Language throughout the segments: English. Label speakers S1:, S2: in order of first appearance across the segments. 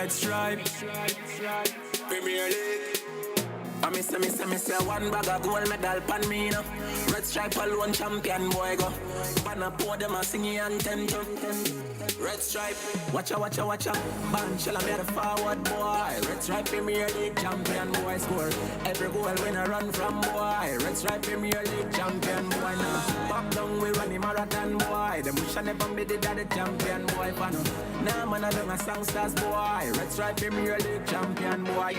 S1: Red Stripe, Premier League. I miss one bag of gold medal pan me now. Red Stripe alone champion boy go. Banner pour them a singing anthem. Red Stripe, watcha. Band shall I be the forward boy. Red Stripe Premier League champion boy score. Every goal when I run from boy. Red Stripe Premier League champion boy now. Back down we run the marathon boy. The bush and never made it the champion boy pano. Now man I don't a songsters boy. Red Stripe Premier League champion boy.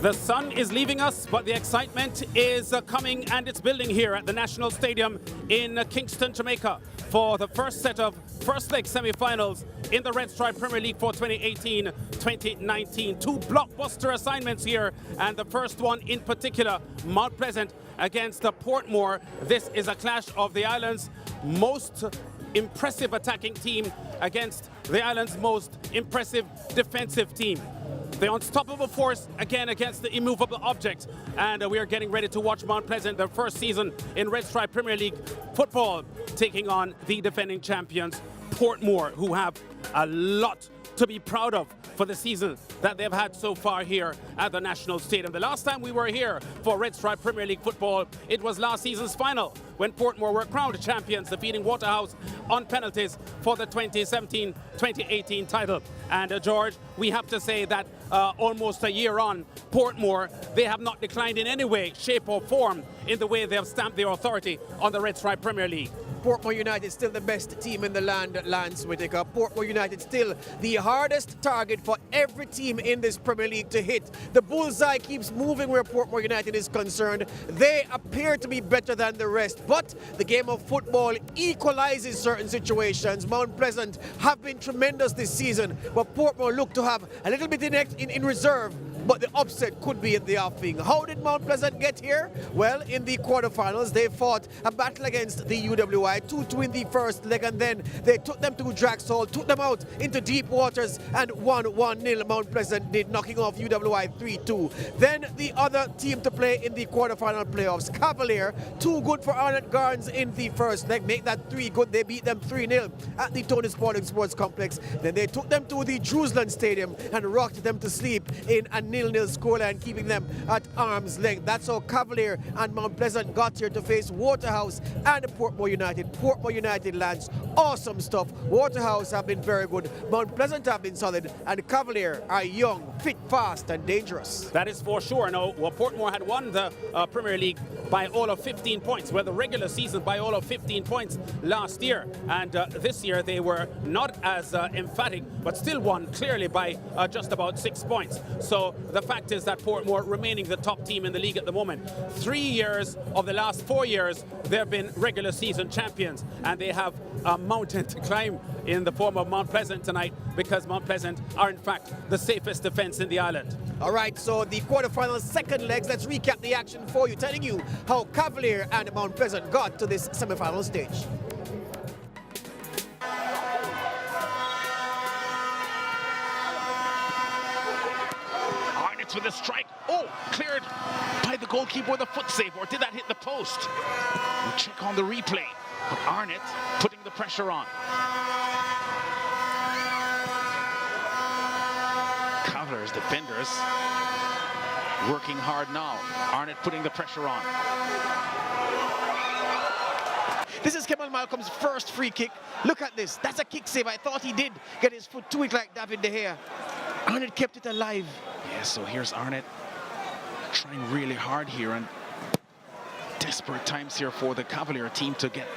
S2: The sun is leaving us, but the excitement is coming and it's building here at the National Stadium in Kingston, Jamaica for the first set of first leg semi-finals in the Red Stripe Premier League for 2018-2019. Two blockbuster assignments here, and the first one in particular, Mount Pleasant against Portmore. This is a clash of the island's most impressive attacking team against the island's most impressive defensive team. The unstoppable force again against the immovable object, and we are getting ready to watch Mount Pleasant, their first season in Red Stripe Premier League football, taking on the defending champions Portmore, who have a lot to be proud of for the season that they've had so far here at the National Stadium. The last time we were here for Red Stripe Premier League football, it was last season's final when Portmore were crowned champions, defeating Waterhouse on penalties for the 2017-2018 title. And George, we have to say that almost a year on, Portmore, they have not declined in any way, shape or form in the way they have stamped their authority on the Red Stripe Premier League.
S3: Portmore United still the best team in the land, Lance Whitaker. Portmore United still the hardest target for every team in this Premier League to hit. The bullseye keeps moving where Portmore United is concerned. They appear to be better than the rest, but the game of football equalizes certain situations. Mount Pleasant have been tremendous this season, but Portmore look to have a little bit in reserve. But the upset could be in the offing. How did Mount Pleasant get here? Well, in the quarterfinals, they fought a battle against the UWI, 2-2 in the first leg, and then they took them to Draxall, took them out into deep waters, and won 1-0. Mount Pleasant did, knocking off UWI 3-2. Then the other team to play in the quarterfinal playoffs, Cavalier, too good for Arnott Gardens in the first leg, make that 3 good. They beat them 3-0 at the Tony Sporting Sports Complex. Then they took them to the Jerusalem Stadium and rocked them to sleep in a 0-0 scoreline, keeping them at arm's length. That's how Cavalier and Mount Pleasant got here to face Waterhouse and Portmore United. Portmore United, Lance, awesome stuff. Waterhouse have been very good. Mount Pleasant have been solid. And Cavalier are young, fit, fast, and dangerous.
S2: That is for sure. No, well, Portmore had won the Premier League by all of 15 points. Well, the regular season by all of 15 points last year. And this year they were not as emphatic, but still won clearly by just about 6 points. So the fact is that Portmore remaining the top team in the league at the moment. 3 years of the last 4 years, they've been regular season champions, and they have a mountain to climb in the form of Mount Pleasant tonight, because Mount Pleasant are in fact the safest defense in the island.
S3: All right, so the quarterfinal second legs, let's recap the action for you, telling you how Cavalier and Mount Pleasant got to this semi-final stage.
S2: With a strike. Oh, cleared by the goalkeeper with a foot save, or did that hit the post? We'll check on the replay. But Arnott putting the pressure on. Cavalier's defenders working hard now. Arnott putting the pressure on.
S3: This is Kemal Malcolm's first free kick. Look at this. That's a kick save. I thought he did get his foot to it like David De Gea. Arnott kept it alive.
S2: Yeah, so here's Arnott trying really hard here, and desperate times here for the Cavalier team to get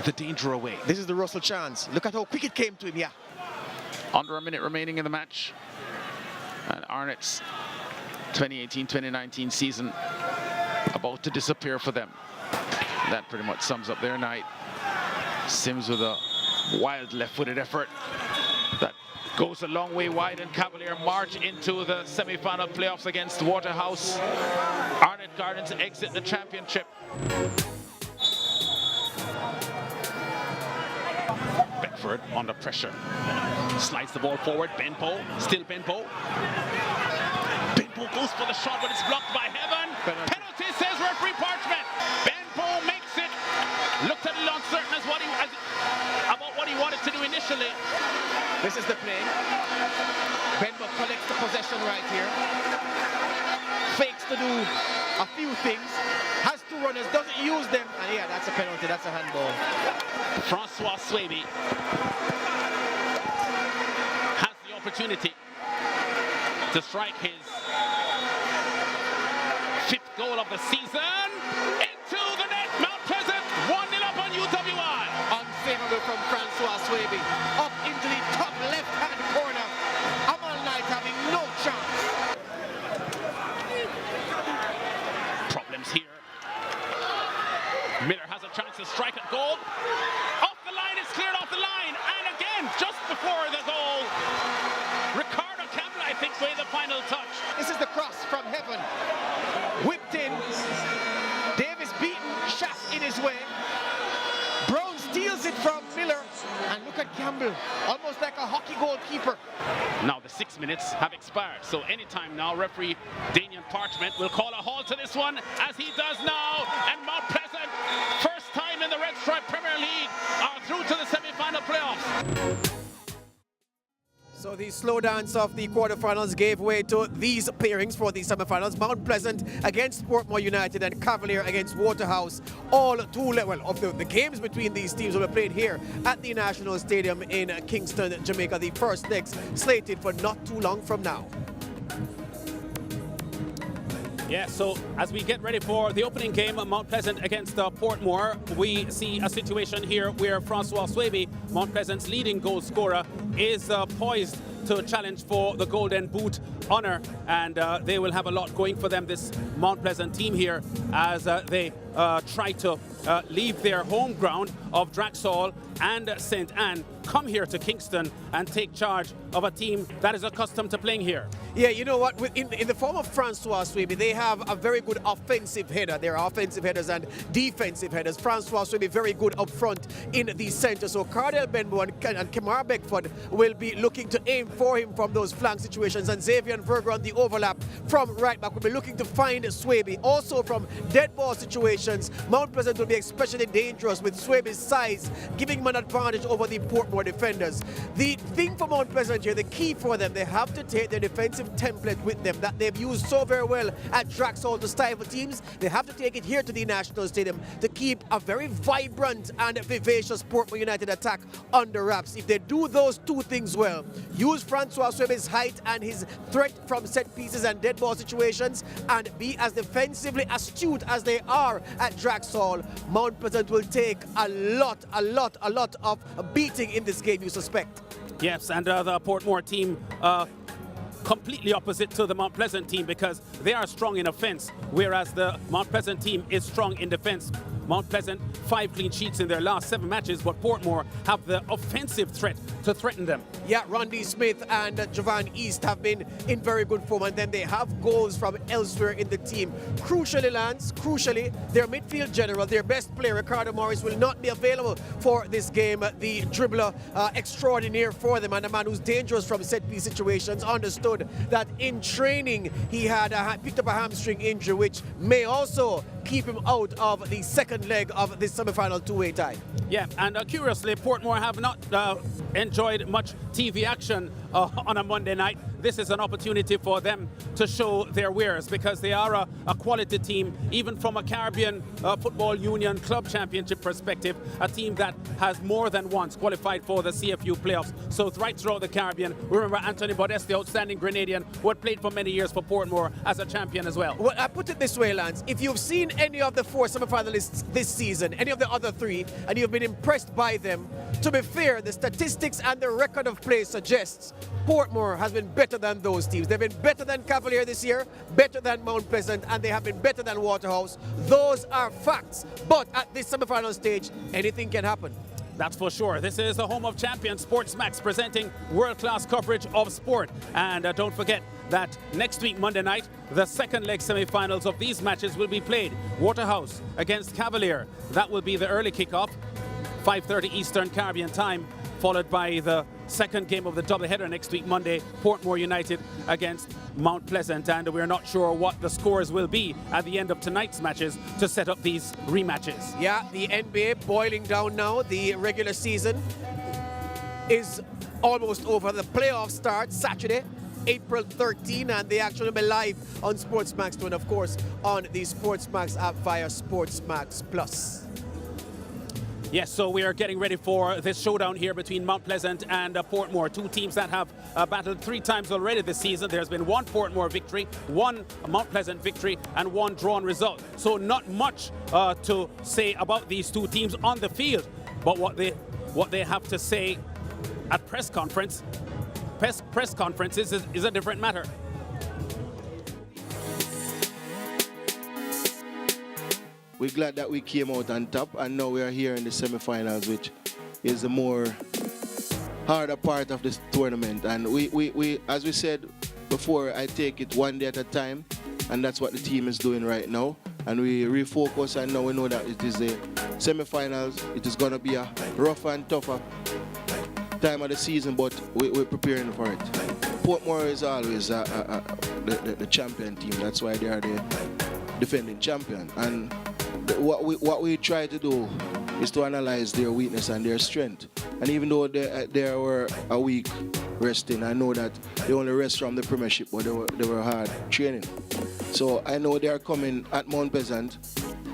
S2: the danger away.
S3: This is the Russell chance. Look at how quick it came to him, yeah.
S2: Under a minute remaining in the match. And Arnott's 2018-2019 season about to disappear for them. That pretty much sums up their night. Sims with a wild left-footed effort that goes a long way wide, and Cavalier march into the semi-final playoffs against Waterhouse. Arnott Gardens exit the championship. Beckford under pressure. Slides the ball forward. Benpo, still Benpo. Benpo goes for the shot, but it's blocked by Heaven. Penalty, says referee Parchment. Benpo makes it. Looked a little uncertain about what he wanted to do initially.
S3: This is the play. Benbow collects the possession right here. Fakes to do a few things. Has two runners, doesn't use them. And yeah, that's a penalty, that's a handball.
S2: Francois Swaby has the opportunity to strike his 5th goal of the season. Into the net, Mount Pleasant 1-0 up on UWI.
S3: Unfavorable from Francois Swaby. Up into the top left-hand corner. Amal Knight having no chance.
S2: Problems here. Miller has a chance to strike at goal. Off the line, it's cleared off the line. And again, just before the goal, Ricardo Campbell, I think, made the final touch.
S3: This is the cross from heaven. Whipped in. Davis beaten. Shaft in his way. Brown steals it from Miller. And look at Campbell. Almost like a hockey goalkeeper.
S2: Now the 6 minutes have expired. So anytime now, referee Daniel Parchment will call a halt to this one, as he does now. And Mount Pleasant, first time in the Red Stripe Premier League, are through to the semi-final playoffs.
S3: So the slow dance of the quarterfinals gave way to these pairings for the semifinals. Mount Pleasant against Portmore United and Cavalier against Waterhouse. All the games between these teams will be played here at the National Stadium in Kingston, Jamaica. The first legs slated for not too long from now.
S2: Yeah, so as we get ready for the opening game, Mount Pleasant against Portmore, we see a situation here where Francois Swaby, Mount Pleasant's leading goal scorer, is poised to challenge for the Golden Boot honor, and they will have a lot going for them, this Mount Pleasant team here, as they try to leave their home ground of Draxall and St. Anne, come here to Kingston and take charge of a team that is accustomed to playing here.
S3: Yeah, you know what, in the form of Francois Swaby, they have a very good offensive header. There are offensive headers and defensive headers. Francois Swaby very good up front in the center. So Cardell Benbow and Kemar Beckford will be looking to aim for him from those flank situations. And Xavier Verger on the overlap from right back will be looking to find Swaby. Also from dead ball situations, Mount Pleasant will be especially dangerous with Swaby's size, giving him an advantage over the Portmore defenders. The thing for Mount Pleasant here, the key for them, they have to take their defensive template with them that they've used so very well at Draxall to stifle teams. They have to take it here to the National Stadium to keep a very vibrant and vivacious Portmore United attack under wraps. If they do those two things well, use Francois Swaby's height and his threat from set pieces and dead ball situations, and be as defensively astute as they are at Draxall, Mount Pleasant will take a lot of beating in this game, you suspect.
S2: Yes, and the Portmore team completely opposite to the Mount Pleasant team, because they are strong in offense, whereas the Mount Pleasant team is strong in defense. Mount Pleasant 5 clean sheets in their last 7 matches, but Portmore have the offensive threat to threaten them.
S3: Yeah, Rondi Smith and Javan East have been in very good form, and then they have goals from elsewhere in the team. Crucially, Lance, their midfield general, their best player, Ricardo Morris, will not be available for this game. The dribbler extraordinaire for them, and a man who's dangerous from set-piece situations, understood that in training he had picked up a hamstring injury, which may also keep him out of the second leg of this semi-final two-way tie.
S2: Yeah, and curiously, Portmore have not enjoyed much TV action on a Monday night. This is an opportunity for them to show their wares, because they are a quality team, even from a Caribbean Football Union Club Championship perspective, a team that has more than once qualified for the CFU playoffs. So right throughout the Caribbean, we remember Anthony Bodest, the outstanding Grenadian, who had played for many years for Portmore as a champion as well.
S3: Well, I put it this way, Lance. If you've seen any of the 4 semi-finalists this season, any of the other 3, and you've been impressed by them, to be fair, the statistics and the record of play suggests Portmore has been better than those teams. They've been better than Cavalier this year, better than Mount Pleasant, and they have been better than Waterhouse. Those are facts. But at this semi-final stage, anything can happen.
S2: That's for sure. This is the home of champions, Sportsmax, presenting world-class coverage of sport. And don't forget that next week, Monday night, the second leg semi-finals of these matches will be played. Waterhouse against Cavalier. That will be the early kickoff, 5:30 Eastern Caribbean time, followed by the second game of the doubleheader next week, Monday, Portmore United against Mount Pleasant. And we're not sure what the scores will be at the end of tonight's matches to set up these rematches.
S3: Yeah, the NBA boiling down now, the regular season. is almost over. The playoff starts Saturday, April 13, and they actually will be live on Sportsmax 2 and of course on the Sportsmax app via Sportsmax Plus.
S2: Yes, so we are getting ready for this showdown here between Mount Pleasant and Portmore, two teams that have battled 3 times already this season. There's been 1 Portmore victory, 1 Mount Pleasant victory, and 1 drawn result. So not much to say about these two teams on the field, but what they have to say at press conferences is a different matter.
S4: We're glad that we came out on top, and now we are here in the semifinals, which is the more harder part of this tournament. And we as we said before, I take it one day at a time, and that's what the team is doing right now. And we refocus, and now we know that it is the semifinals. It is going to be a rougher and tougher time of the season, but we're preparing for it. Portmore is always the champion team. That's why they are the defending champion. And what we try to do is to analyze their weakness and their strength. And even though they were a week resting, I know that they only rest from the Premiership, but they were hard training. So I know they are coming at Mount Pleasant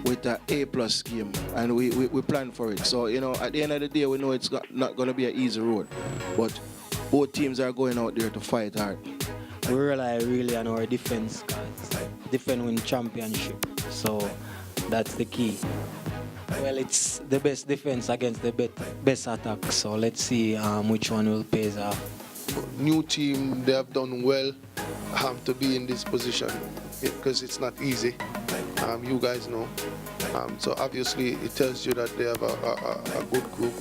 S4: with an A+ game, and we plan for it. So, you know, at the end of the day, we know it's not going to be an easy road, but both teams are going out there to fight hard.
S5: We rely really on our defense, guys. Defend win championship, so that's the key. Well, it's the best defense against the best attack, so let's see which one will pay off.
S6: New team, they have done well to be in this position because it's not easy. You guys know. So obviously it tells you that they have a good group,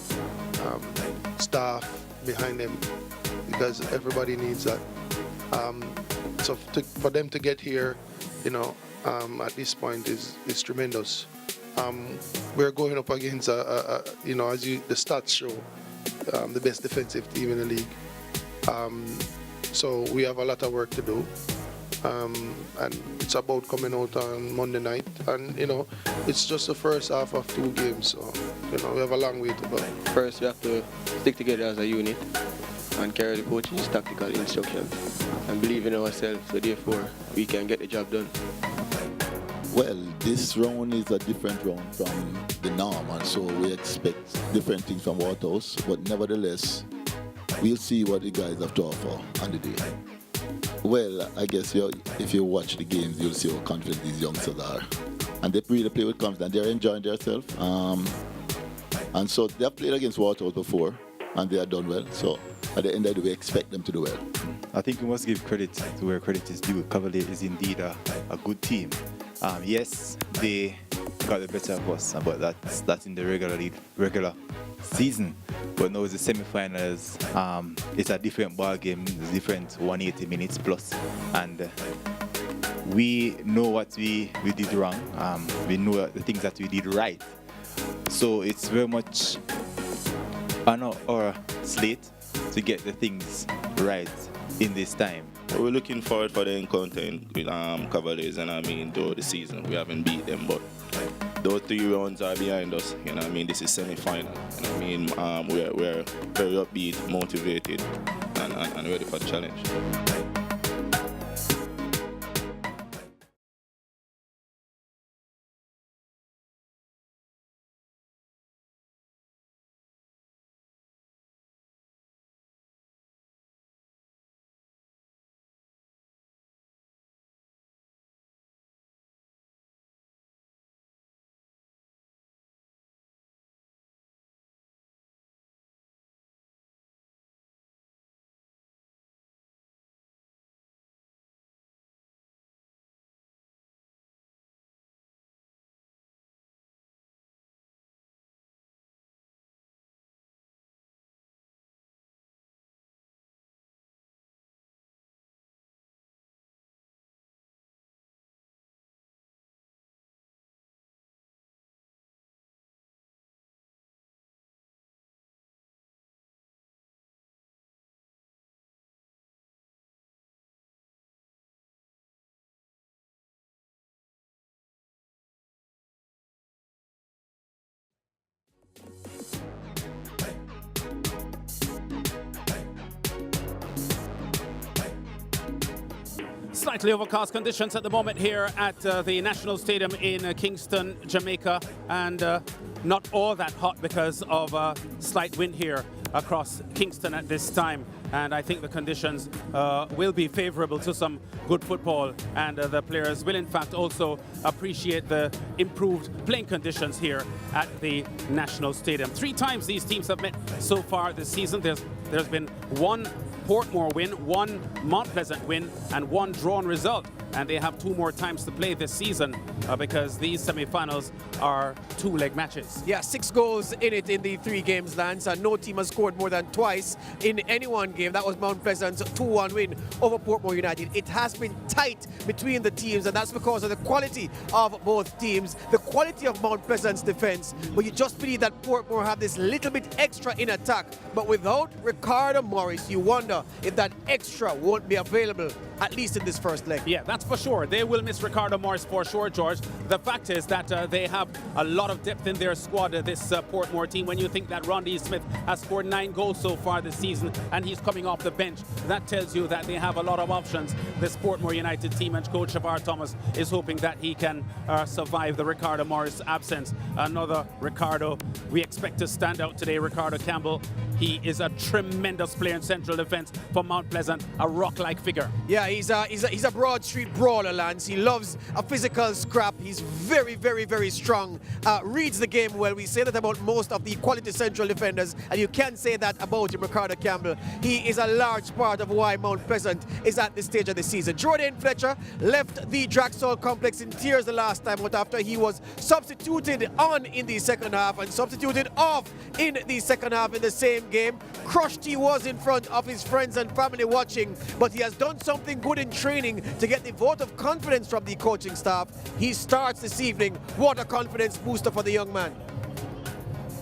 S6: staff behind them, because everybody needs that. So for them to get here, you know, at this point is tremendous. We're going up against you know, as the stats show, the best defensive team in the league. So we have a lot of work to do. And it's about coming out on Monday night, and you know, it's just the first half of 2 games, so you know, we have a long way to go.
S7: First, we have to stick together as a unit and carry the coach's tactical instructions and believe in ourselves, so therefore we can get the job done.
S8: Well, this round is a different round from the norm, and so we expect different things from Waterhouse, but nevertheless, we'll see what the guys have to offer on the day. Well, I guess if you watch the games, you'll see how confident these youngsters are. And they really play with confidence. They're enjoying themselves. And so they've played against Waterhouse before, and they have done well. So at the end of the day, we expect them to do well.
S9: I think we must give credit to where credit is due. Cavalier is indeed a good team. Yes, they got the better of us, but that's in the regular season. But now it's the semi-finals. It's a different ball game. It's different 180 minutes plus, and we know what we did wrong. We know the things that we did right. So it's very much on our slate to get the things right in this time.
S10: We're looking forward for the encounter with Cavaliers, and I mean, though the season we haven't beat them, but those 3 rounds are behind us. You know, I mean, this is semi-final. And I mean, we're very upbeat, motivated, and ready for the challenge.
S2: Slightly overcast conditions at the moment here at the National Stadium in Kingston, Jamaica, and not all that hot because of a slight wind here across Kingston at this time. And I think the conditions will be favorable to some good football, and the players will in fact also appreciate the improved playing conditions here at the National Stadium. 3 times these teams have met so far this season. There's been 1 Portmore win, 1 Mount Pleasant win, and 1 drawn result. And they have 2 more times to play this season because these semi-finals are 2-leg matches.
S3: Yeah, 6 goals in it in the 3 games, Lance, and no team has scored more than twice in any one game. That was Mount Pleasant's 2-1 win over Portmore United. It has been tight between the teams, and that's because of the quality of both teams, the quality of Mount Pleasant's defense. But you just believe that Portmore have this little bit extra in attack. But without Ricardo Morris, you wonder if that extra won't be available, at least in this first leg.
S2: Yeah, that's for sure. They will miss Ricardo Morris for sure, George. The fact is that they have a lot of depth in their squad, this Portmore team. When you think that Rondy Smith has scored 9 goals so far this season and he's coming off the bench, that tells you that they have a lot of options. This Portmore United team, and coach Shavar Thomas is hoping that he can survive the Ricardo Morris absence. Another Ricardo we expect to stand out today, Ricardo Campbell. He is a tremendous player in central defense for Mount Pleasant, a rock-like figure.
S3: Yeah, he's a Broad Street brawler, Lance. He loves a physical scrap. He's very, very, very strong. Reads the game well. We say that about most of the quality central defenders, and you can say that about him, Ricardo Campbell. He is a large part of why Mount Pleasant is at this stage of the season. Jordan Fletcher left the Draxall complex in tears the last time out after he was substituted on in the second half and substituted off in the second half in the same game. Crushed he was in front of his friends and family watching, but he has done something good in training to get the vote of confidence from the coaching staff. He starts this evening. What a confidence booster for the young man.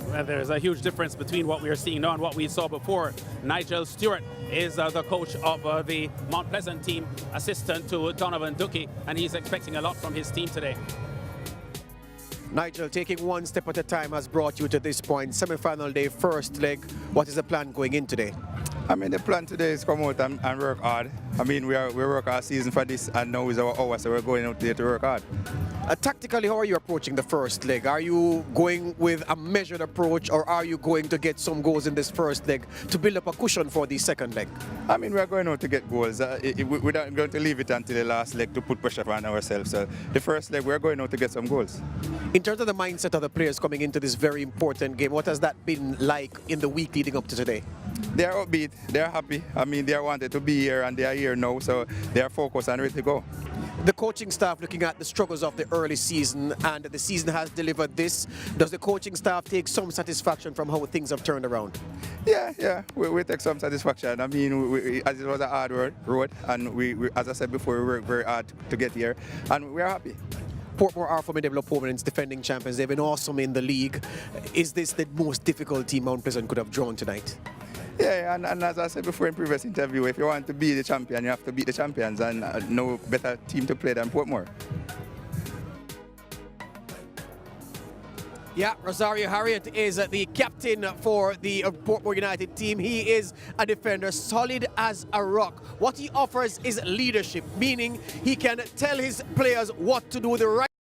S2: Well, there's a huge difference between what we are seeing now and what we saw before. Nigel Stewart is the coach of the Mount Pleasant team, assistant to Donovan Ducky, and he's expecting a lot from his team today.
S3: Nigel, taking one step at a time has brought you to this point. Semi-final day, first leg. What is the plan going in today?
S11: I mean, the plan today is come out and work hard. I mean, we work our season for this, and now is our hour, so we're going out there to work hard.
S3: Tactically, how are you approaching the first leg? Are you going with a measured approach, or are you going to get some goals in this first leg to build up a cushion for the second leg?
S11: I mean, we're going out to get goals. We're not going to leave it until the last leg to put pressure on ourselves. So the first leg, we're going out to get some goals.
S3: In terms of the mindset of the players coming into this very important game, what has that been like in the week leading up to today?
S11: They are upbeat, they are happy. I mean, they wanted to be here and they are here now, so they are focused and ready to go.
S3: The coaching staff looking at the struggles of the early season, and the season has delivered this. Does the coaching staff take some satisfaction from how things have turned around?
S11: Yeah, we take some satisfaction. I mean, as it was a hard road, and we, as I said before, we worked very hard to get here, and we are happy.
S3: Portmore are formidable opponents, defending champions. They've been awesome in the league. Is this the most difficult team Mount Pleasant could have drawn tonight?
S11: Yeah, and as I said before in previous interview, if you want to be the champion, you have to beat the champions, and no better team to play than Portmore.
S3: Yeah, Rosario Harriet is the captain for the Portmore United team. He is a defender, solid as a rock. What he offers is leadership, meaning he can tell his players what to do the right